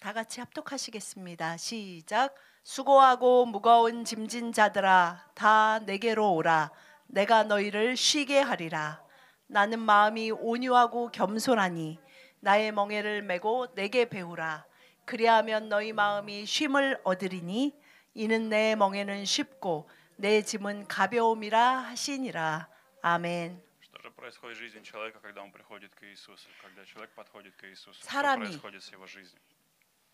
다 같이 합독하시겠습니다. 시작. 수고하고 무거운 짐진 자들아 다 내게로 오라. 내가 너희를 쉬게 하리라. 나는 마음이 온유하고 겸손하니 나의 멍에를 메고 내게 배우라. 그리하면 너희 마음이 쉼을 얻으리니 이는 내 멍에는 쉽고 내 짐은 가벼움이라 하시니라. 아멘. Что же происходит в жизни человека, когда он приходит к Иисусу? Когда человек подходит к Иисусу, что 사람이 происходит с его жизнью?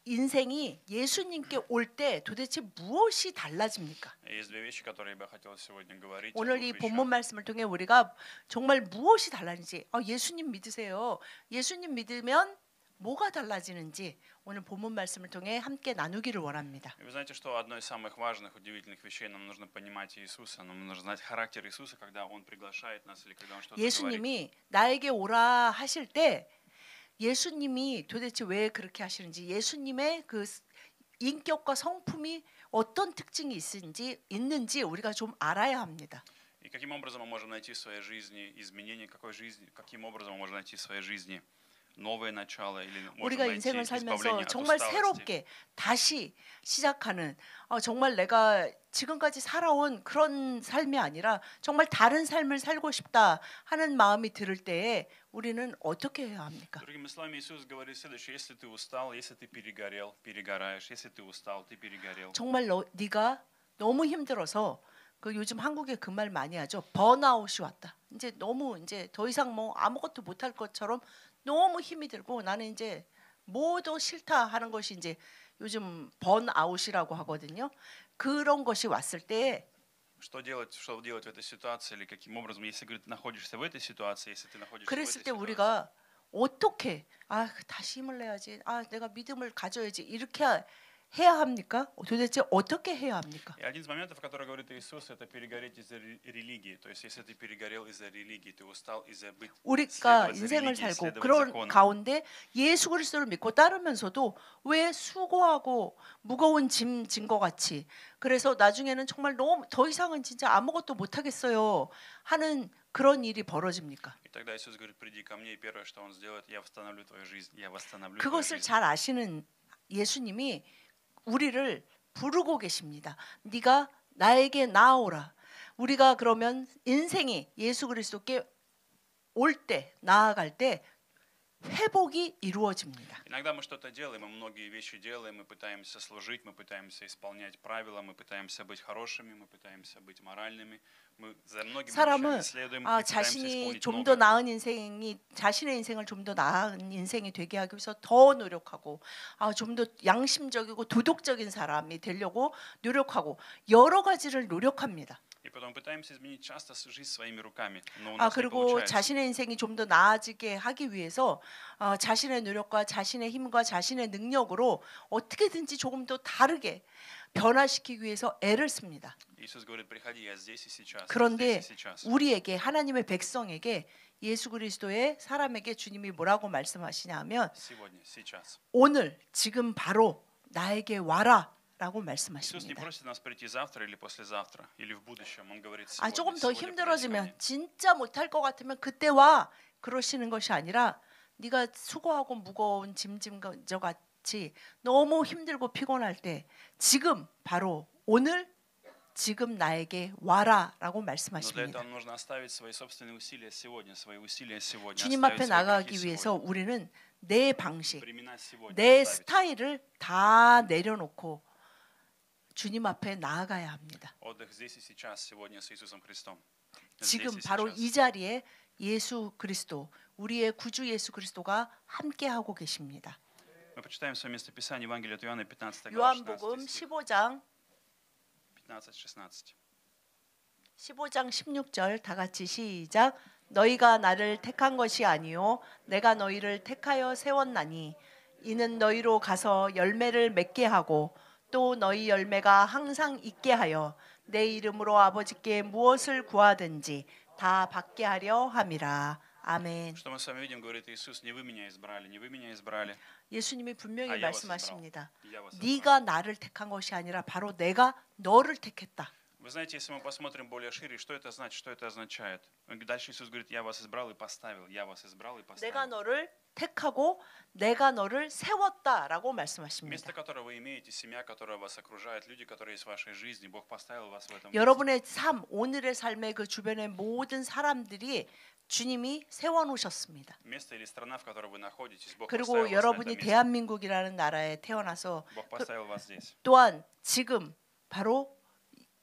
인생이 예수님께 올 때 도대체 무엇이 달라집니까? Есть две вещи, которые я бы хотел сегодня говорить. о 오늘 двух 이 вещах. 본문 말씀을 통해 우리가 정말 무엇이 달라지는지, 예수님 믿으세요. 예수님 믿으면 뭐가 달라지는지 오늘 본문 말씀을 통해 함께 나누기를 원합니다. И вы знаете, что одно из самых важных, удивительных вещей, нам нужно понимать Иисуса, нам нужно знать характер Иисуса, когда Он приглашает нас или когда Он что-то говорит. 예수님이 나에게 오라 하실 때 예수님이 도대체 왜 그렇게 하시는지, 예수님의 그 인격과 성품이 어떤 특징이 있는지 우리가 좀 알아야 합니다. И каким образом мы можем найти в своей жизни изменения, каким образом мы можем найти в своей жизни новое начало или можем 우리가 найти 인생을 избавление 살면서 от 정말 усталости. 새롭게 다시 시작하는 정말 내가 지금까지 살아온 그런 삶이 아니라 정말 다른 삶을 살고 싶다 하는 마음이 들을 때에 우리는 어떻게 해야 합니까? Другими словами, Иисус говорит следующее: если ты устал, если ты перегорел, перегораешь, если ты устал, ты перегорел. 정말 네가 너무 힘들어서 그 요즘 한국에 그 말 많이 하죠. 번아웃이 왔다. 이제 너무 이제 더 이상 뭐 아무것도 못할 것처럼 너무 힘이 들고 나는 이제 뭐도 싫다 하는 것이 이제 요즘 번아웃이라고 하거든요. 그런 것이 왔을 때 Что делать в этой ситуации или каким образом, если говорит, ты находишься в этой ситуации, если ты находишься в этой 그랬을 때 ситуации. 우리가 어떻게 다시 힘을 내야지. 내가 믿음을 가져야지. 이렇게 해야 합니까? 도대체 어떻게 해야 합니까? И один из моментов, который говорит Иисус, это перегореть из-за религии. То есть, если ты перегорел из-за религии, ты устал из-за быть 우리가 следовать за 인생을 религией, 살고 следовать 그런 законам. 가운데 예수 그리스도를 믿고 따르면서도 왜 수고하고 무거운 짐 진 것 같이, 그래서 나중에는 정말 너무 더 이상은 진짜 아무것도 못 하겠어요 하는 그런 일이 벌어집니까? И тогда Иисус говорит: приди ко мне, и первое, что Он сделает, я восстановлю твою жизнь, я восстановлю твою 그것을 жизнь. 잘 아시는 예수님이 우리를 부르고 계십니다. 네가 나에게 나아오라. 우리가 그러면 인생이 예수 그리스도께 올 때, 나아갈 때 회복이 이루어집니다. Иногда мы что-то делаем, мы многие вещи делаем, мы пытаемся служить, мы пытаемся исполнять правила, мы пытаемся быть хорошими, мы пытаемся быть моральными, мы за многими 사람은 вещами следуем и пытаемся 자신이 исполнить 좀 더 много. 나은 인생이, 자신의 인생을 좀 더 나은 인생이 되게 하기 위해서 더 노력하고 좀 더 양심적이고 도덕적인 사람이 되려고 노력하고 여러 가지를 노력합니다. И потом пытаемся изменить часто жизнь своими руками, но у нас не 그리고 получается. 자신의 인생이 좀 더 나아지게 하기 위해서 자신의 노력과 자신의 힘과 자신의 능력으로 어떻게든지 조금 더 다르게 변화시키기 위해서 애를 씁니다. Иисус говорит: приходи, я здесь и сейчас. 그런데 здесь и сейчас. 우리에게, 하나님의 백성에게, 예수 그리스도의 사람에게 주님이 뭐라고 말씀하시냐면 Сегодня, сейчас. 오늘 지금 바로 나에게 와라 라고 Иисус не 말씀하십니다. просит нас прийти завтра или послезавтра или в будущем. Он говорит: 조금 сегодня, 더 сегодня приди ко 힘들어지면, мне. 진짜 못할 것 같으면 그때 와, 그러시는 것이 아니라 네가 수고하고 무거운 짐진 것 같이 너무 힘들고 피곤할 때 지금 바로 오늘 지금 나에게 와라라고 Но для 말씀하십니다. этого нужно оставить свои собственные усилия сегодня, свои усилия сегодня. 주님 оставить 앞에 свои 나가기 грехи 위해서 сегодня. 우리는 내 방식, Времена сегодня 내 оставить. 스타일을 다 내려놓고 주님 앞에 나아가야 합니다. Отдых здесь и сейчас, сегодня с Иисусом Христом. 지금 Здесь и 바로 сейчас. 이 자리에 예수 그리스도, 우리의 구주 예수 그리스도가 함께 하고 계십니다. Мы почитаем свое местописание Евангелие от Иоанна, 15 глава, 요한복음 16 стих. 15장 15-16. 15장 16절 다 같이 시작. 너희가 나를 택한 것이 아니요 내가 너희를 택하여 세웠나니 이는 너희로 가서 열매를 맺게 하고 또 너희 열매가 항상 있게 하여 내 이름으로 아버지께 무엇을 구하든지 다 받게 하려 함이라. 아멘. Что мы с вами видим, говорит Иисус: не вы меня избрали, не вы меня избрали. 예수님이 분명히 я вас 말씀하십니다. избрал. Я вас избрал. 네가 나를 택한 것이 아니라 바로 내가 너를 택했다. Вы Вы знаете, если мы посмотрим более шире, что это значит, что это означает? Дальше Иисус говорит, я вас избрал и поставил, я вас избрал и 내가 поставил. 너를 택하고 내가 너를 세웠다라고 말씀하십니다. Место, которое вы имеете, семья, которая вас окружает, люди, которые есть в вашей жизни, Бог поставил вас в этом месте. 여러분의 삶, 오늘의 삶의 그 주변의 모든 사람들이 주님이 세워놓으셨습니다. Место или страна, в которой вы находитесь, Бог 그리고 поставил вас на это 여러분이 место. 대한민국이라는 나라에 태어나서 Бог поставил вас здесь. 또한 지금 바로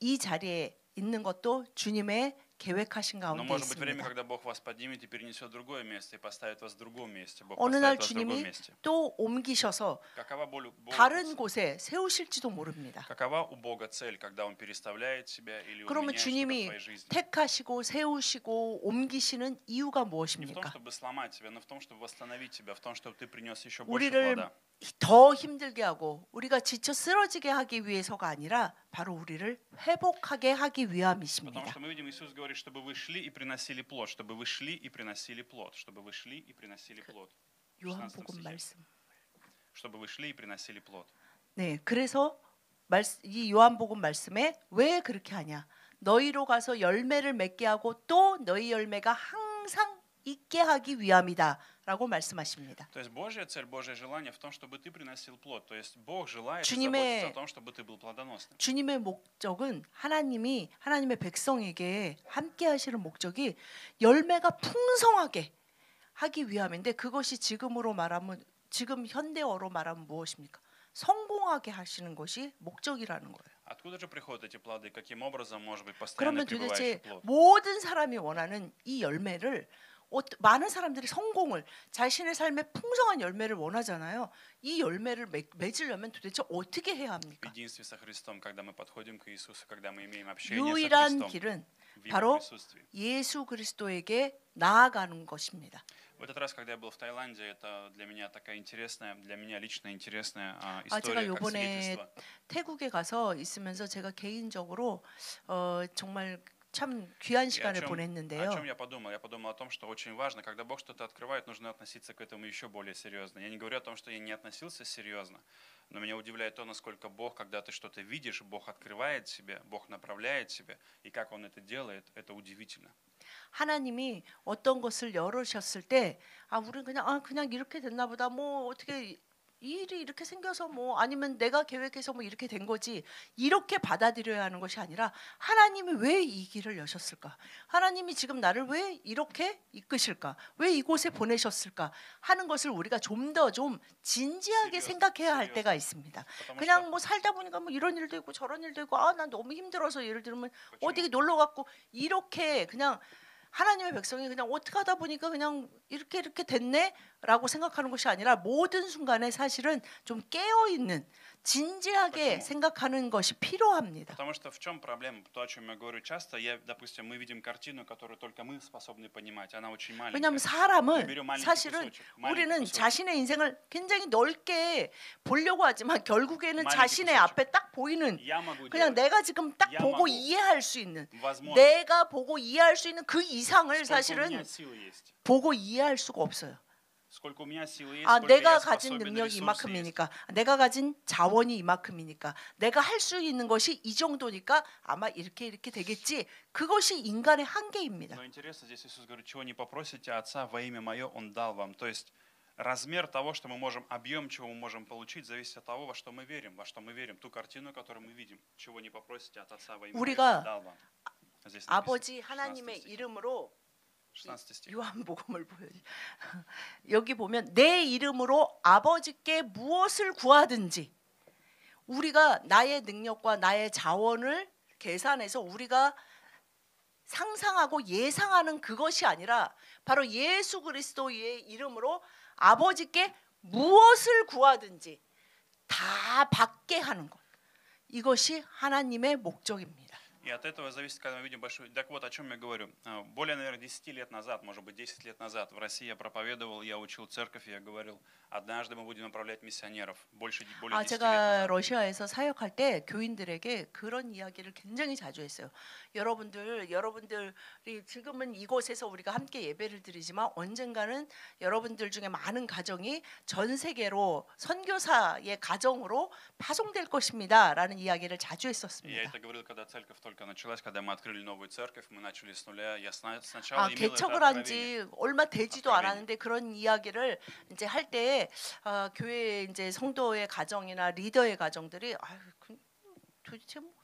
이 자리에 있는 것도 주님의 계획하신 Но 가운데 может быть время, 있습니다. когда Бог вас поднимет и перенесет в другое место и поставит вас в другом месте. Бог 어느 날 поставит вас в другом 주님이 месте. 또 옮기셔서 Какова 다른 곳에 세우실지도 모릅니다. Какова у Бога цель, когда Он переставляет себя или 그러면 уменяет что-то в 주님이 своей жизни? 택하시고 세우시고 옮기시는 이유가 Не в том, 무엇입니까? чтобы сломать тебя, но в том, чтобы восстановить тебя, в том, чтобы ты принес еще больше 우리를 плода. 더 힘들게 하고 우리가 지쳐 쓰러지게 하기 위해서가 아니라 바로 우리를 회복하게 하기 Потому 위함이십니다. что мы видим, Иисус говорит, чтобы вы шли и приносили плод, чтобы вы шли и приносили плод, чтобы вы шли и приносили плод. В 16 요한복음 стихе. 말씀. Чтобы вы шли и приносили плод. 네, 그래서 이 요한복음 말씀에 왜 그렇게 하냐? 너희로 가서 열매를 맺게 하고 또 너희 열매가 항상 있게 하기 위함이다라고 말씀하십니다. То есть Божья цель, Божье желание в том, чтобы ты приносил плод. То есть Бог желает и 주님의- заботится о том, чтобы ты был плодоносным. 주님의 목적은 하나님이 하나님의 백성에게 함께 하시는 목적이 열매가 풍성하게 하기 위함인데 그것이 지금 현대어로 말하면 무엇입니까? 성공하게 하시는 것이 목적이라는 거예요. Откуда же приходят эти плоды? Каким образом может быть 그러면 постоянно пребывающий 도대체 плод? 모든 사람이 원하는 이 열매를 많은 사람들이 성공을 자신의 삶에 풍성한 열매를 원하잖아요. 이 열매를 맺으려면 도대체 어떻게 해야 В 합니까? единстве со Христом, когда мы подходим к Иисусу, когда мы имеем общение со 유일한 Христом, 길은 в Его 바로 присутствии. 예수 그리스도에게 나아가는 것입니다. В этот раз, когда я был в Таиланде, это для меня такая интересная, для меня лично интересная 제가 история, как 요번에 свидетельство. 태국에 가서 있으면서 제가 개인적으로 정말 참 귀한 И 시간을 о 보냈는데요. чем я подумал? Я подумал о том, что очень важно, когда Бог что-то открывает, нужно относиться к этому еще более серьезно. Я не говорю о том, что я не относился серьезно, но меня удивляет то, насколько Бог, когда ты что-то видишь, Бог открывает себе, Бог направляет себя, и как Он это делает, это удивительно. 하나님이 어떤 것을 열으셨을 때, 우리는 그냥 이렇게 됐나 보다. 뭐 어떻게 이 일이 이렇게 생겨서 뭐 아니면 내가 계획해서 뭐 이렇게 된 거지. 이렇게 받아들여야 하는 것이 아니라 하나님이 왜 이 길을 여셨을까? 하나님이 지금 나를 왜 이렇게 이끄실까? 왜 이곳에 보내셨을까? 하는 것을 우리가 좀 더 좀 진지하게 생각해야 할 때가 있습니다. 그냥 뭐 살다 보니까 뭐 이런 일도 있고 저런 일도 있고 난 너무 힘들어서 예를 들면 어디 놀러 갔고 이렇게 그냥 하나님의 백성이 그냥 어떻게 하다 보니까 그냥 이렇게 됐네라고 생각하는 것이 아니라 모든 순간에 사실은 좀 깨어 있는 진지하게 생각하는 것이 필요합니다. Потому что в чем проблема? То, о чем я говорю часто, допустим, мы видим картину, которую только мы способны понимать. Она очень маленькая. 왜냐하면 사람은 사실은 우리는 자신의 인생을 굉장히 넓게 보려고 하지만 결국에는 자신의 앞에 딱 보이는 그냥 내가 지금 딱 보고 이해할 수 있는 내가 보고 이해할 수 있는 그 이상을 사실은 보고 이해할 수가 없어요. 내가 가진 능력이 이만큼이니까 내가 가진 자원이 이만큼이니까 내가 할 수 있는 것이 이 정도니까 아마 이렇게 되겠지. 그것이 인간의 한계입니다. Но интересно, здесь Иисус говорит, чего не попросите Отца во имя Мое, Он дал вам. То есть размер того, что мы можем, объем, чего мы можем получить, зависит от того, во что мы верим, ту картину, которую мы видим. Чего не попросите от Отца во имя Мое, Он дал вам. Здесь написано, 아버지 하나님의 16 이름으로 16 стих. 요한복음을 보여요. 여기 보면 내 이름으로 아버지께 무엇을 구하든지 우리가 나의 능력과 나의 자원을 계산해서 우리가 상상하고 예상하는 그것이 아니라 바로 예수 그리스도의 이름으로 아버지께 무엇을 구하든지 다 받게 하는 것. 이것이 하나님의 목적입니다. И от этого зависит, когда мы видим большой... Так вот, о чем я говорю. Более, наверное, 10 лет назад, может быть, 10 лет назад в России я проповедовал, я учил церковь, я говорил, однажды мы будем направлять миссионеров. более 10 лет 제가 назад. 러시아에서 사역할 때 교인들에게 그런 이야기를 굉장히 자주 했어요. 여러분들이 지금은 이곳에서 우리가 함께 예배를 드리지만 언젠가는 여러분들 중에 많은 가정이 전 세계로 선교사의 가정으로 파송될 것입니다라는 이야기를 자주 Я 했었습니다. это говорил, когда церковь только только началась, когда мы открыли новую церковь, мы начали с нуля. Я сначала 아, имел это 개척을 한 откровение. 지 얼마 되지도 откровение. 않았는데 그런 이야기를 이제 할 때 교회 이제 성도의 가정이나 리더의 가정들이 아유, 도대체 뭐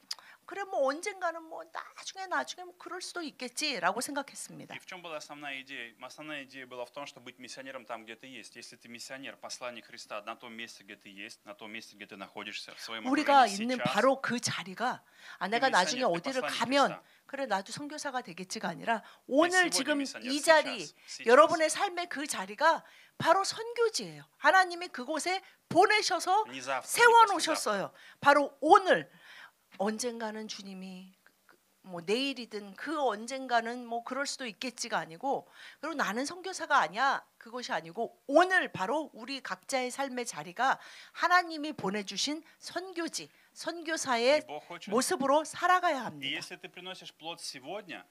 그래 뭐 언젠가는 뭐 나중에 뭐 그럴 수도 있겠지라고 생각했습니다. И в чем была основная идея? Основная идея была в том, что быть миссионером там, где ты есть. Если ты миссионер, посланник Христа на том месте, где ты есть, на том месте, где ты находишься, в своем 우리가 окружении 있는 сейчас, 바로 그 자리가 내가 나중에 미션이야, 어디를 посланник 가면 Христа. 그래 나도 선교사가 되겠지가 아니라 오늘 сегодня 지금 미션이야, 이 자리 сейчас. 여러분의 삶의 그 자리가 바로 선교지예요. 하나님이 그곳에 보내셔서 Не завтра, не 세워 послезавтра. 놓으셨어요. 바로 오늘 언젠가는 주님이 뭐 내일이든 그 언젠가는 뭐 그럴 수도 있겠지가 아니고 그리고 나는 선교사가 아니야 그것이 아니고 오늘 바로 우리 각자의 삶의 자리가 하나님이 보내주신 선교지 И 선교사의 Бог хочет. 모습으로 살아가야 И 합니다. если ты приносишь плод сегодня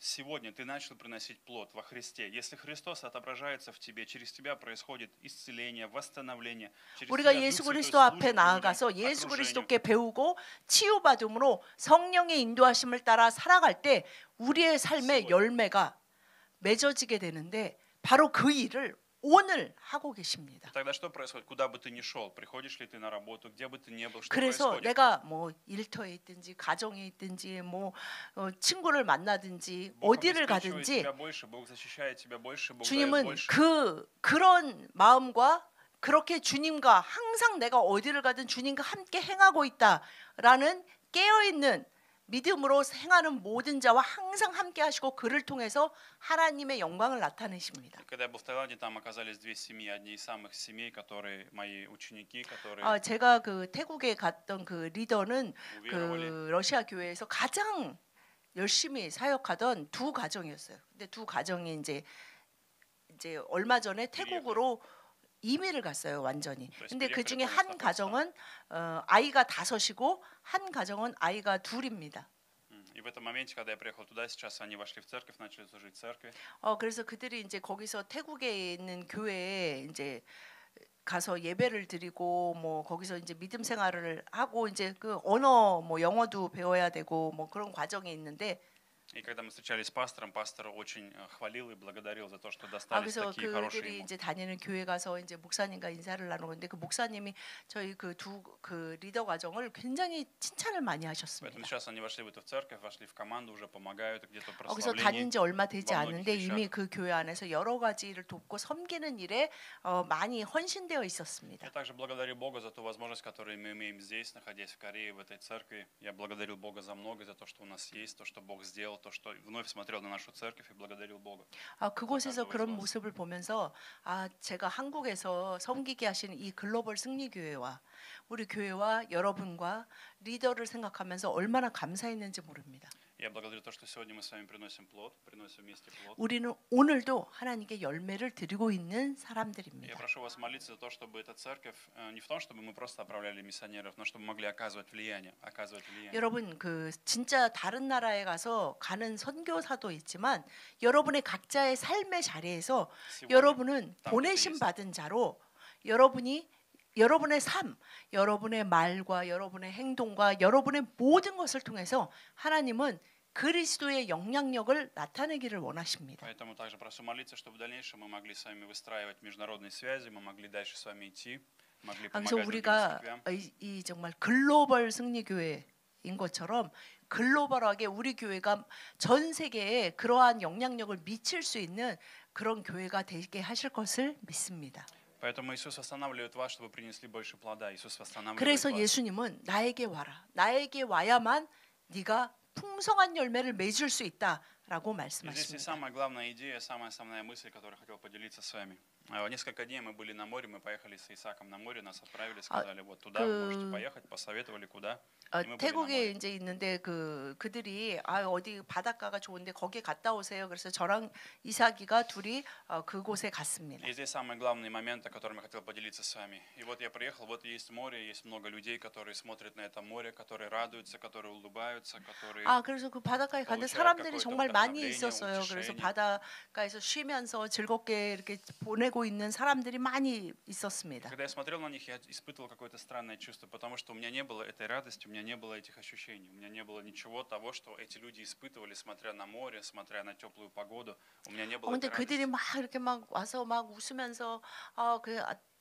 ты начал приносить плод во Христе. Если Христос отображается в тебе, через тебя происходит исцеление, восстановление. Через 우리가 тебя 예수 Дух Святой 그리스도 앞에 служит людям, 나아가서 예수 окружению. 그리스도께 배우고 치유받음으로 성령의 인도하심을 따라 살아갈 때 우리의 삶의 열매가 맺어지게 되는데 바로 그 일을 오늘 하고 계십니다. Тогда что происходит? Куда бы ты ни шел, приходишь ли ты на работу, где бы ты ни был, что 그래서 происходит? 내가 뭐 일터에 있든지 가정에 있든지 뭐 친구를 만나든지 Бог 어디를 обеспечивает 가든지 тебя больше, Бог защищает тебя больше, Бог дает 주님은 больше. 그런 마음과 그렇게 주님과 항상 내가 어디를 가든 주님과 함께 행하고 있다라는 깨어 있는 믿음으로 행하는 모든 자와 항상 함께 하시고 그를 통해서 하나님의 영광을 나타내십니다. Когда я был в Таиланде, там оказались две семьи, одни из самых семей, которые мои ученики, которые 제가 그 태국에 갔던 그 리더는 우비라월리. 그 러시아 교회에서 가장 열심히 사역하던 두 가정이었어요. 근데 두 가정이 이제 얼마 전에 태국으로 이민을 갔어요, 완전히. 근데 그 중에 한 가정은 아이가 5이고 한 가정은 아이가 2입니다. И в этом моменте, когда я приехал туда, сейчас они вошли в церковь, начали служить в церкви. 그래서 그들이 이제 거기서 태국에 있는 교회에 이제 가서 예배를 드리고 뭐 거기서 이제 믿음 생활을 하고 이제 그 언어 뭐 영어도 배워야 되고 뭐 그런 과정이 있는데 И когда мы встречались с пастором, пастор очень хвалил и благодарил за то, что достались 그래서 такие хорошие 그들이 ему. 이제 다니는 교회 가서 이제 목사님과 인사를 나누는데 그 목사님이 저희 그 리더 과정을 굉장히 칭찬을 많이 하셨습니다. Поэтому сейчас они вошли в эту церковь, вошли в команду, уже помогают где-то в 거기서 прославлении. 다닌 지 얼마 되지 во многих 않은데 вещах. 이미 그 교회 안에서 여러 가지를 돕고 섬기는 일에 많이 헌신되어 Я 있었습니다. также благодарю Бога за ту возможность, которую мы имеем здесь, находясь в Корее, в этой церкви. Я благодарил Бога за многое, за то, что у нас есть, то, что Бог сделал, то, что вновь смотрел на нашу церковь и благодарил Бога. 그곳에서 каждого 그런 из вас. 모습을 보면서 제가 한국에서 섬기게 하시는 이 글로벌 승리교회와 우리 교회와 여러분과 리더를 생각하면서 얼마나 감사했는지 모릅니다. Я благодарю то, что сегодня мы с вами приносим плод, приносим вместе плод. 우리는 오늘도 하나님께 열매를 드리고 있는 Я 사람들입니다. прошу вас молиться за то, чтобы эта церковь, не в том, чтобы мы просто отправляли миссионеров, но чтобы мы могли оказывать влияние. 여러분 그 진짜 다른 나라에 가서 가는 선교사도 있지만 여러분의 각자의 삶의 자리에서 Сегодня 여러분은 там, 보내심 где ты есть. 받은 자로 여러분의 삶, 여러분의 말과 여러분의 행동과 여러분의 모든 것을 통해서 하나님은 그리스도의 영향력을 나타내기를 원하십니다. Поэтому также прошу молиться, чтобы в дальнейшем мы могли с вами выстраивать международные связи, мы могли дальше с вами идти, могли 그래서 помогать другим 우리가 церквям. 이 정말 글로벌 승리교회인 것처럼 글로벌하게 우리 교회가 전 세계에 그러한 영향력을 미칠 수 있는 그런 교회가 되게 하실 것을 믿습니다. Поэтому Иисус восстанавливает вас, чтобы принесли больше плода. Иисус восстанавливает 그래서 вас. 예수님은 나에게 와라. 나에게 와야만 네가 풍성한 열매를 맺을 수 있다라고 И здесь и 말씀하십니다. самая главная идея, самая основная мысль, которую я хотел поделиться с вами. Несколько дней мы были на море, мы поехали с Исааком на море, нас отправили, сказали, вот туда вы можете поехать, посоветовали, куда. И мы были на 태국에 море. 이제 있는데 그들이 어디 바닷가가 좋은데 거기 갔다 오세요. 그래서 저랑 이삭이가 둘이 그곳에 갔습니다. И здесь самый главный момент, о котором я хотел поделиться с вами. И вот я приехал, вот есть море, есть много людей, которые смотрят на это море, которые радуются, которые улыбаются, которые 그래서 그 바닷가에 갔는데 получают 사람들이 какое-то 정말 вдохновение, 많이 вдохновление, 있었어요. 그래서 утешение. 바닷가에서 쉬면서 즐겁게 이렇게 보내고 있는 사람들이 많이 И 있었습니다. когда я смотрел на них, я испытывал какое-то странное чувство, потому что у меня не было этой радости, у меня не было этих ощущений, у меня не было ничего того, что эти люди испытывали, смотря на море, смотря на теплую погоду. У меня не было 근데 этой 그들이 радости. 막 이렇게 막 와서 막 웃으면서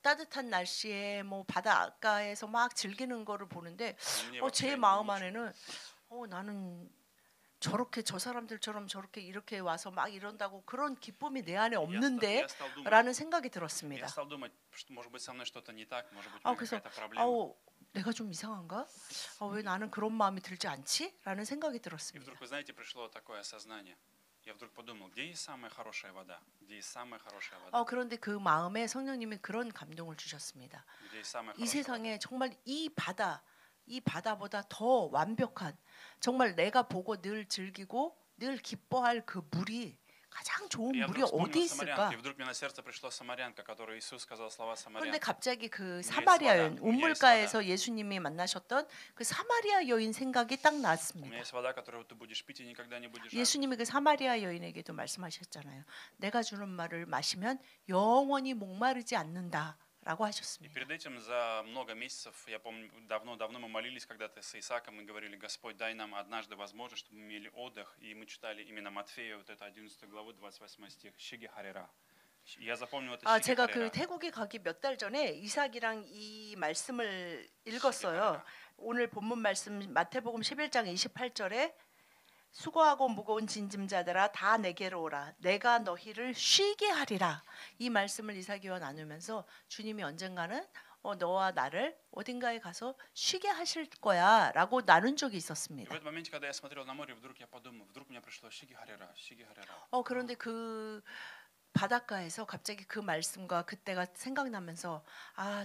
따뜻한 날씨에 뭐 바닷가에서 막 즐기는 거를 보는데 Но мне 제 вообще не 마음 очень. 안에는 나는 저렇게 저 사람들처럼 저렇게 이렇게 와서 막 이런다고 그런 기쁨이 내 안에 Я 없는데 стал думать, 라는 생각이 я 들었습니다. стал думать, что может быть со мной что-то не так, может быть у меня 그래서 какая-то проблема. 내가 좀 이상한가? 왜 나는 그런 마음이 들지 않지? 라는 생각이 И 들었습니다. вдруг, вы знаете, пришло такое осознание. Я вдруг подумал, где есть самая хорошая вода? Где есть самая хорошая вода? 그런데 그 마음에 성령님이 그런 감동을 주셨습니다. Где есть самая 이 хорошая вода? 세상에 정말 이 바다보다 더 완벽한 정말 내가 보고 늘 즐기고 늘 기뻐할 그 물이 가장 좋은 Я 물이 вдруг вспомнил 어디 самарянку, 있을까? и вдруг мне на сердце пришла самарянка, которой Иисус сказал слова 그런데 самарянки. 갑자기 그 есть 사마리아 вода, 여인 у меня есть 우물가에서 예수님이 만나셨던 그 사마리아 여인 생각이 딱 У меня 났습니다. есть вода, которую ты будешь пить и никогда не будешь жаждать. 예수님이 그 사마리아 여인에게도 말씀하셨잖아요. 내가 주는 말을 마시면 영원히 목마르지 않는다라고 И 하셨습니다. перед этим за много месяцев, я помню, давно-давно мы молились когда-то с Исааком и говорили, Господь, дай нам однажды возможность, чтобы мы имели отдых. И мы читали именно Матфея, вот это 11 главу, 28 стих, Шиги Харера. Я запомнил это Шиги 제가 그 Харера. 태국에 가기 몇 달 전에 이삭이랑 이 말씀을 읽었어요. 오늘 본문 말씀 마태복음 11장 28절에 수고하고 무거운 짐짐자들아 다 내게로 오라 내가 너희를 쉬게 하리라. 이 말씀을 이삭이와 나누면서 주님이 언젠가는 너와 나를 어딘가에 가서 쉬게 하실 거야라고 나눈 적이 И 있었습니다. в этот моменте, когда я смотрел на море, вдруг я подумал, вдруг мне пришло Шиги Харера, Шиги Харера. 그런데 그 바닷가에서 갑자기 그 말씀과 그때가 생각나면서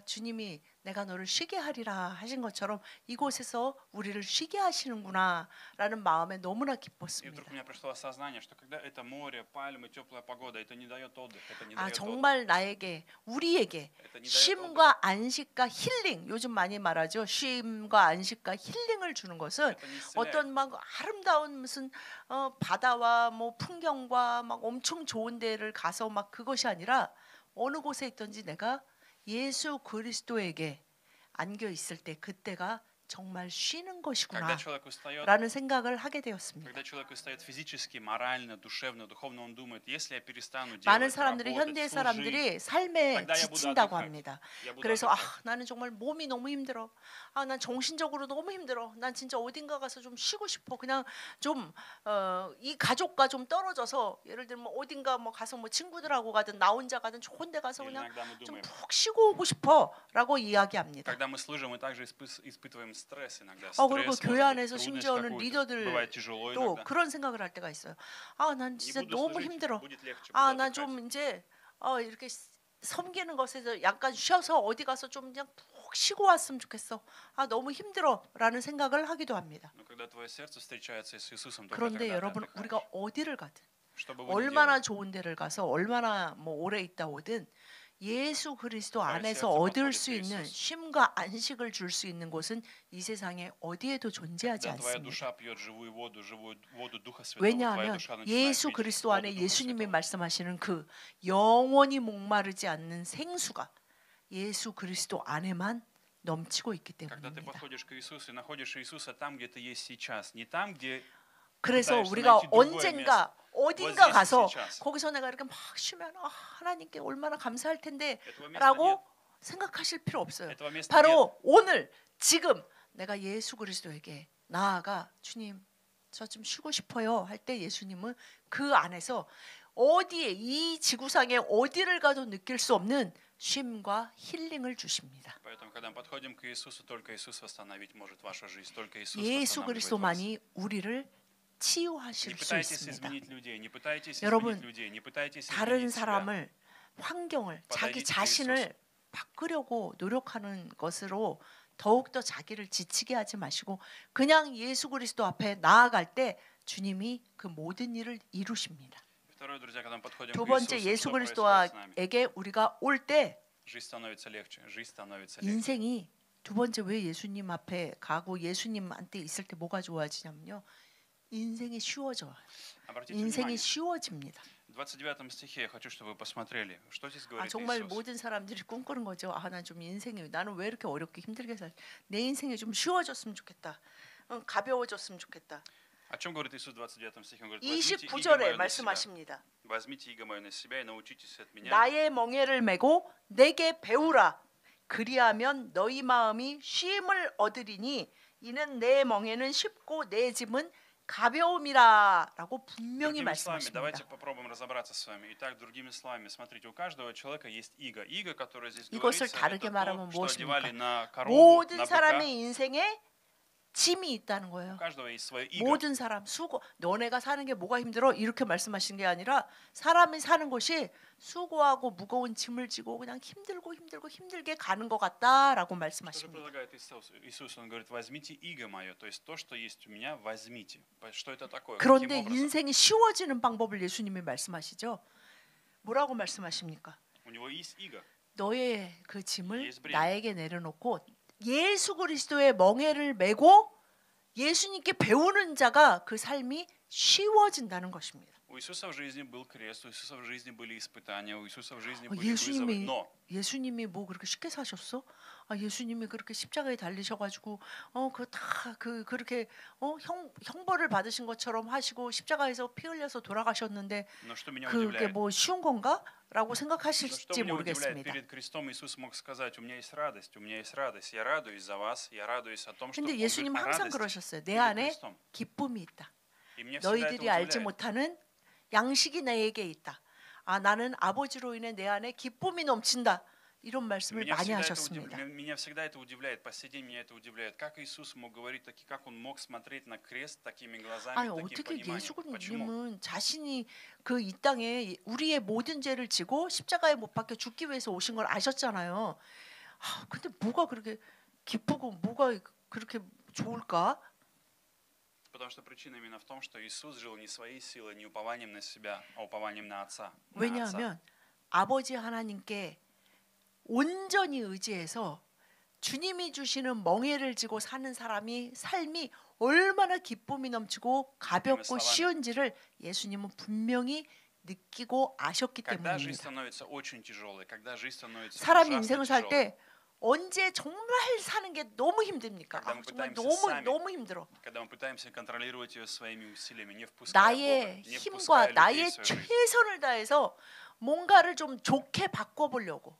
주님이 내가 너를 쉬게 하리라 하신 것처럼 이곳에서 우리를 쉬게 하시는구나라는 마음에 너무나 И вдруг 기뻤습니다. у меня пришло осознание, что когда это море, пальмы, теплая погода, это не дает отдых, это не дает отдых. 정말 나에게 우리에게 Это не дает отдых. 쉼과 안식과 힐링 요즘 많이 말하죠. 쉼과 안식과 힐링을 주는 것은 Это не исцеляет. 어떤 막 아름다운 무슨 바다와 뭐 풍경과 막 엄청 좋은 데를 가서 막 그것이 아니라 어느 곳에 있든지 내가 예수 그리스도에게 안겨 있을 때 그때가 정말 쉬는 것이구나 Когда человек устает, 라는 생각을 하게 되었습니다. когда человек устает физически, морально, душевно, духовно, он думает, если я перестану 많은 делать, 사람들이 работать, 현대 служить, 사람들이 삶에 тогда я буду 지친다고 отдыхать. 합니다. Я буду 그래서 отдыхать. 나는 정말 몸이 너무 힘들어. 난 정신적으로 너무 힘들어. 난 진짜 어딘가 가서 좀 쉬고 싶어. 그냥 좀 이 가족과 좀 떨어져서 예를 들면 어딘가 뭐 가서 뭐 친구들하고 가든 나 혼자 가든 좋은 데 가서 Или 그냥 иногда мы 좀 думаем, 푹 쉬고 오고 싶어라고 이야기합니다. когда мы служим, мы также испытываем стресс иногда. 그리고 Стресс, 교회 может быть, 안에서 трудность 심지어는 какую-то. Бывает тяжело 리더들도 иногда. 그런 생각을 할 때가 있어요. 난 Не 진짜 буду 너무 служить, 힘들어. будет легче, буду 난 отдыхать. 좀 이제 이렇게 섬기는 것에서 약간 쉬어서 어디 가서 좀 그냥 푹 쉬고 왔으면 좋겠어. 너무 힘들어라는 생각을 하기도 합니다. Но когда твое сердце встречается с Иисусом, только 그런데 тогда ты 여러분 отдыхаешь. 우리가 어디를 가든 Что бы вы ни 얼마나 делали, 좋은 데를 가서 얼마나 뭐 오래 있다 오든 예수 그리스도 Твое 안에서 сердце 얻을 подходит 수 к 있는 Иисусу. 쉼과 안식을 줄 수 있는 곳은 이 세상에 어디에도 존재하지 когда твоя 않습니다. душа пьет живую воду Духа Святого, твоя 왜냐하면 душа начинает 예수 пить 그리스도 воду 안에 Духа 예수님이 Святого. 말씀하시는 그 영원히 목마르지 않는 생수가 예수 그리스도 안에만 넘치고 있기 Когда ты 때문입니다. подходишь к Иисусу и находишь Иисуса там, где ты есть сейчас, не там, где 그래서 пытаешься 우리가 найти другое 언젠가 Вот 어딘가 здесь и 가서 сейчас. 거기서 내가 이렇게 막 쉬면 하나님께 얼마나 감사할 텐데 Этого места 라고 нет. 생각하실 필요 없어요. Этого места нет. 바로 오늘 지금 내가 예수 그리스도에게 나아가 주님 저 좀 쉬고 싶어요 할 때 예수님은 그 안에서 어디에 이 지구상에 어디를 가도 느낄 수 없는 쉼과 힐링을 주십니다. Поэтому, когда мы подходим к Иисусу, только Иисус восстановить может вашу жизнь, только Иисус 예수 восстанавливает вас. 그리스도만이 우리를 Не 치유하실 수 пытайтесь 있습니다. изменить людей, не пытайтесь 여러분, изменить людей, не пытайтесь 다른 изменить себя. 사람을 환경을 자기 받아들이지 자신을 바꾸려고 노력하는 것으로 더욱더 자기를 지치게 하지 마시고 그냥 예수 그리스도 앞에 나아갈 때 주님이 그 모든 일을 이루십니다. Второе, друзья, когда мы подходим 두 к 번째 Иисусу, 예수 что происходит с нами? 그리스도에게 우리가 올 때 Жизнь становится легче, жизнь становится легче. 인생이 두 번째 왜 예수님 앞에 가고 예수님한테 있을 때 뭐가 좋아지냐면요. 인생이 쉬워져요. Обратите 인생이 внимание, 쉬워집니다. в 29 стихе я хочу, чтобы вы посмотрели, что здесь 아, говорит 정말 Иисус. 모든 사람들이 꿈꾸는 거죠. 아, 난 좀 인생이 나는 왜 이렇게 어렵게 힘들게 살? 내 인생이 좀 쉬워졌으면 좋겠다. 가벼워졌으면 좋겠다. О чем говорит Иисус в 29 стихе? Он говорит, возьмите иго 29절에 мое на себя. 말씀하십니다. Возьмите иго мое на себя и научитесь от меня. 나의 멍에를 메고 내게 배우라. 그리하면 너희 마음이 쉼을 얻으리니 이는 내 멍에는 쉽고 내 짐은 가벼움이라라고 분명히 Другими словами, 말씀하십니다. давайте попробуем разобраться с вами. Итак, другими словами, смотрите, у каждого человека есть иго. Иго, которое здесь 이것을 говорится, 다르게 это 말하면 то, что одевали 무엇입니까? на корову, 모든 на быка. 사람의 인생에 짐이 있다는 У 거예요. каждого есть свое иго. 모든 사람 수고 너네가 사는 게 뭐가 힘들어 이렇게 말씀하신 게 아니라 사람이 사는 것이 수고하고 무거운 짐을 지고 그냥 힘들게 가는 것 같다라고 Что же 말씀하십니다. предлагает Иисус? Иисус, Он говорит, возьмите иго мое, то есть то, что есть у меня, возьмите. Что это такое? Каким 그런데 образом? 인생이 쉬워지는 방법을 예수님이 말씀하시죠. 뭐라고 말씀하십니까? У него есть иго. 너의 그 짐을 예수 그리스도. 나에게 내려놓고 예수 그리스도의 멍에를 메고 예수님께 배우는 자가 그 삶이 쉬워진다는 것입니다. У Иисуса в жизни был крест, у Иисуса в жизни были испытания, у Иисуса в жизни были вызовы. 예수님이 Но 예수님이 뭐 그렇게 쉽게 사셨어? 아, 예수님이 그렇게 십자가에 달리셔가지고 그렇게 형벌을 받으신 것처럼 하시고 십자가에서 피 흘려서 돌아가셨는데 Но что меня 그게 удивляет? 뭐 쉬운 건가?라고 Но что 생각하실지 меня удивляет, 모르겠습니다. перед крестом Иисус мог сказать, у меня есть радость, у меня есть радость, я радуюсь за вас, я радуюсь о том, что Он 근데 говорит 예수님 о 항상 радости 그러셨어요. 내 перед 안에 крестом. 기쁨이 있다. И меня всегда это 너희들이 알지 удивляет. 못하는 양식이 내게 있다. 아, 나는 아버지로 인해 내 안에 기쁨이 넘친다. 이런 말씀을 많이 하셨습니다. Меня всегда это удивляет, по сей день меня это удивляет. Как Иисус мог говорить, как Он мог смотреть на крест такими глазами, 아니 таким 어떻게 пониманием? Почему? 예수님은 자신이 그 이 땅에 우리의 모든 죄를 지고 십자가에 못 박혀 죽기 위해서 오신 걸 아셨잖아요. 아, 근데 뭐가 그렇게 기쁘고 뭐가 그렇게 좋을까? Потому что причина именно в том, что Иисус жил не своей силой, не упованием на себя, а упованием на Отца. на Отца. 왜냐하면 아버지 하나님께 온전히 의지해서 주님이 주시는 멍에를 지고 사는 삶이 얼마나 기쁨이 넘치고 가볍고 쉬운지를 예수님은 분명히 느끼고 아셨기 Когда жизнь 때문입니다. становится очень тяжелой, когда жизнь становится 사람이 ужасно 인생을 살 тяжелой, 때 언제 정말 사는 게 너무 힘듭니까? 아, 정말 너무 힘들어. когда мы пытаемся контролировать ее своими усилиями, не впуская 나의 Бога, не 힘과 впуская людей 나의 в свою жизнь. 최선을 다해서 뭔가를 좀 좋게 바꿔보려고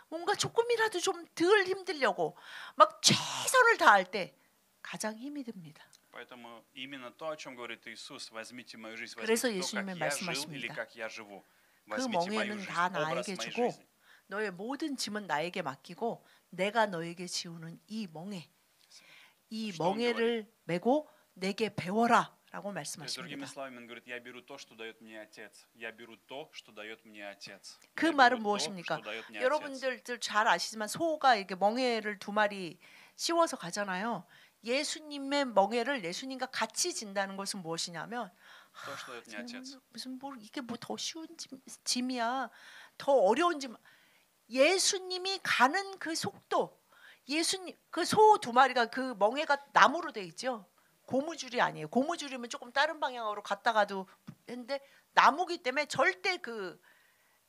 뭔가 조금이라도 좀 덜 힘들려고 막 최선을 다할 때 가장 힘이 듭니다. Поэтому именно то, о чем говорит Иисус, возьмите мою жизнь, 그래서 возьмите то, 예수님은 как я жил или 말씀하십니다. как я живу. 그 Возьмите мою 멍에는 жизнь, 다 образ 나에게 моей 주고 жизни. 너의 모든 짐은 나에게 맡기고 내가 너에게 지우는 이 멍에 이 Что он 멍에를 메고 내게 배워라라고 То есть, другими 말씀하십니다. словами, он говорит, я беру то, что дает мне Отец. Я беру то, что дает мне Отец. 그 Я 말은 беру то, 무엇입니까? что дает мне Отец. 여러분들 잘 아시지만 소가 이렇게 멍에를 두 마리 씌워서 가잖아요. 예수님의 멍에를 예수님과 같이 진다는 것은 무엇이냐면 То, что дает мне Отец. 무슨 뭐 이게 뭐 더 쉬운 짐이야, 더 어려운 짐. 예수님이 가는 그 속도, 예수님 그 소 두 마리가 그 멍에가 나무로 돼 있죠. 고무줄이 아니에요. 고무줄이면 조금 다른 방향으로 갔다가도 했는데 나무기 때문에 절대 그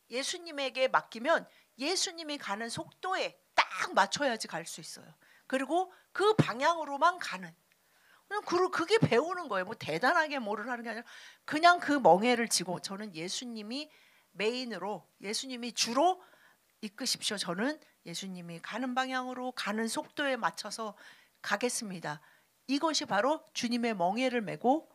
예수님에게 맡기면 예수님이 가는 속도에 딱 맞춰야지 갈 수 있어요. 그리고 그 방향으로만 가는. 그게 배우는 거예요. 뭐 대단하게 뭐를 하는 게 아니라 그냥 그 멍에를 지고 저는 예수님이 메인으로 예수님이 주로 이끄십시오. 저는 예수님이 가는 방향으로 가는 속도에 맞춰서 가겠습니다. 이것이 바로 주님의 멍에를 메고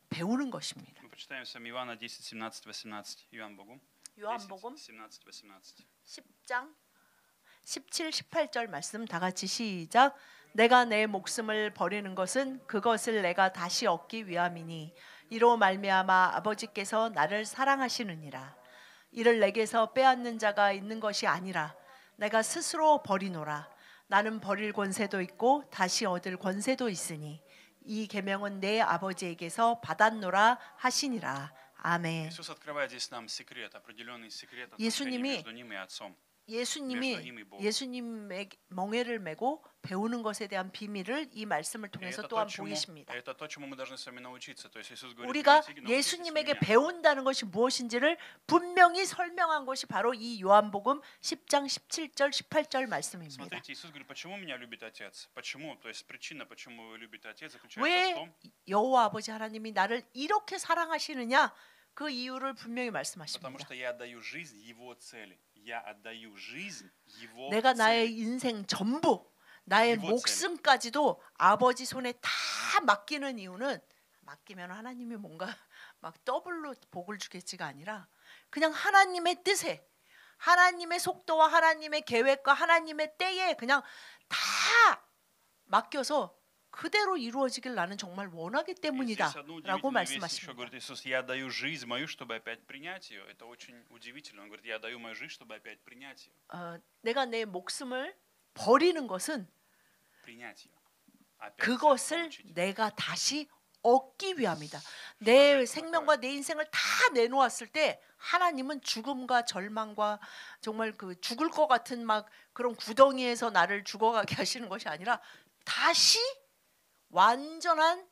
배우는 것입니다. Мы почитаем с вами Иоанна 10, 17, 18. Иоанн-Богум. 요한복음 17, 18. 10장 17, 18절 말씀 다 같이 시작. 내가 내 목숨을 버리는 것은 그것을 내가 다시 얻기 위함이니 이로 말미암아 아버지께서 나를 사랑하시느니라. 이를 내게서 빼앗는 자가 있는 것이 아니라 내가 스스로 버리노라. 나는 버릴 권세도 있고 다시 얻을 권세도 있으니 이 계명은 내 아버지에게서 받았노라 하시니라. 아멘. Иисус открывает здесь нам секрет, определенный секрет отношений 예수님이 между ним и Отцом. им и Богом. 예수님의 멍에를 메고 배우는 것에 대한 비밀을 이 말씀을 И 통해서 это 또한 то, 보이십니다. чему мы должны с вами научиться. То есть Иисус говорит, 우리가 идите и научитесь у 예수님에게 меня. 배운다는 것이 무엇인지를 분명히 설명한 것이 바로 이 요한복음 10장 17절 18절 말씀입니다. Смотрите, Иисус говорит, почему меня любит Отец? Почему? То есть причина, почему вы любите Отец, заключается в 왜 том, 여호와 아버지 하나님이 나를 이렇게 사랑하시느냐? 그 이유를 분명히 потому 말씀하십니다. что я отдаю жизнь Его цели. Я отдаю жизнь Его 내가 나의 цели. 인생 전부, 나의 이거 목숨까지도 아버지 손에 다 맡기는 이유는 맡기면 하나님이 뭔가 막 더블로 복을 주겠지가 아니라 그냥 하나님의 뜻에, 하나님의 속도와 하나님의 계획과 하나님의 때에 그냥 다 맡겨서 그대로 이루어지길 나는 정말 원하기 И здесь 때문이다 одну 라고 удивительную вещь еще 말씀하십니다. говорит Иисус, я отдаю жизнь мою, чтобы опять принять ее. Это очень удивительно. Он говорит, я отдаю мою жизнь, чтобы опять принять ее. 내가 내 목숨을 버리는 것은 Принять ее. Опять 그것을 получить. 내가 다시 얻기 위함이다. 내 생명과 내 인생을 다 내놓았을 때 하나님은 죽음과 절망과 정말 그 죽을 것 같은 막 그런 구덩이에서 나를 죽어가게 하시는 것이 아니라 다시 완전한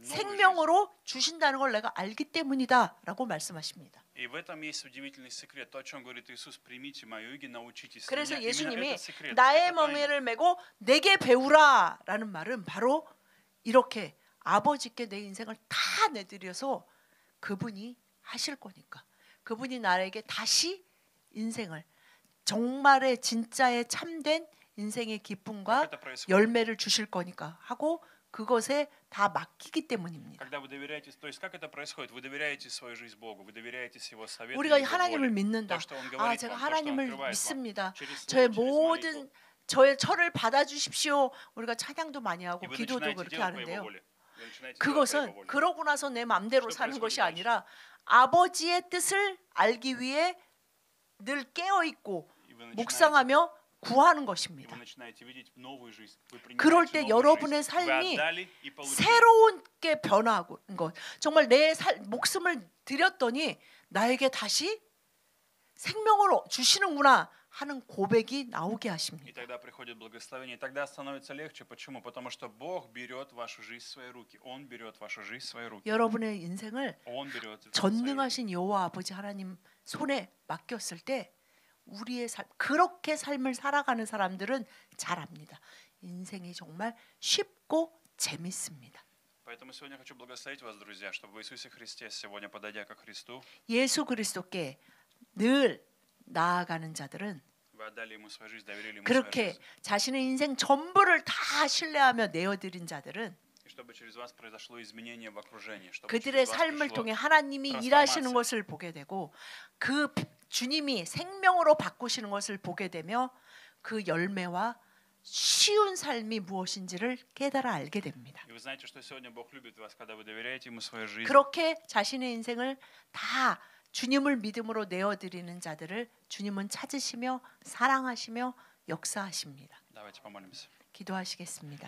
생명으로 주신다는 걸 내가 알기 때문이다라고 말씀하십니다. И в этом есть удивительный секрет. То, о чем говорит Иисус, примите мою иго, научитесь 그래서 меня. Именно 예수님이 этот секрет. 나의 это тайна. 멍에를 메고 내게 배우라라는 말은 바로 이렇게 아버지께 내 인생을 다 내드려서 그분이 하실 거니까. 그분이 나에게 다시 인생을 정말의 진짜의 참된 인생의 기쁨과 Как это происходит? 열매를 주실 거니까 하고 그것에 다 맡기기 때문입니다. Когда вы доверяете, то есть как это происходит? Вы доверяете свою жизнь Богу, вы доверяете Его совету, 우리가 Его 하나님을 воле. 믿는다. То, что Он 아, говорит 제가 вам, то, что Он 하나님을 открывает вам. 믿습니다. Через 저의 слово, через 모든 молитву. 저를 받아주십시오. 우리가 찬양도 많이 И 하고 вы 기도도 начинаете 그렇게 делать по Его 하는데요. воле. Вы начинаете делать по Его 그것은 воле. 그러고 나서 내 맘대로 Что 사는 것이 происходит 아니라 아버지의 뜻을 알기 위해 늘 깨어 있고 И вы начинаете 묵상하며 구하는 И 것입니다. вы начинаете видеть новую жизнь. Вы 그럴 принимаете 때 новую 여러분의 жизнь. Вы 삶이 отдали и получили. 새로운게 변화하는 것. 정말 내 목숨을 드렸더니 나에게 다시 생명을 주시는구나 하는 고백이 나오게 И 하십니다. тогда приходит благословение. И тогда становится легче. Почему? Потому что Бог берет вашу жизнь в свои руки. Он берет вашу жизнь в свои руки. 여러분의 인생을 Он берет в свои руки. 전능하신 여호와 아버지 하나님 손에 맡겼을 때 우리의 삶 그렇게 삶을 살아가는 사람들은 잘 압니다. 인생이 정말 쉽고 재밌습니다. Поэтому сегодня хочу благословить вас, друзья, чтобы в Иисусе Христе сегодня, подойдя ко Христу, 예수 그리스도께 늘 나아가는 자들은 вы отдали Ему свою жизнь, доверили Ему свою 그렇게 жизнь. 자신의 인생 전부를 다 신뢰하며 내어드린 자들은 И чтобы через вас произошло изменение в окружении. Чтобы 그들의 через вас 삶을 пришло 통해 하나님이 트랜스포마ция. 일하시는 것을 보게 되고 그 주님이 생명으로 바꾸시는 것을 보게 되며 그 열매와 쉬운 삶이 무엇인지를 깨달아 알게 됩니다. И вы знаете, что сегодня Бог любит вас, когда вы доверяете Ему свою жизнь. 그렇게 자신의 인생을 다 주님을 믿음으로 내어드리는 자들을 주님은 찾으시며 사랑하시며 역사하십니다. Давайте помолимся. 기도하시겠습니다.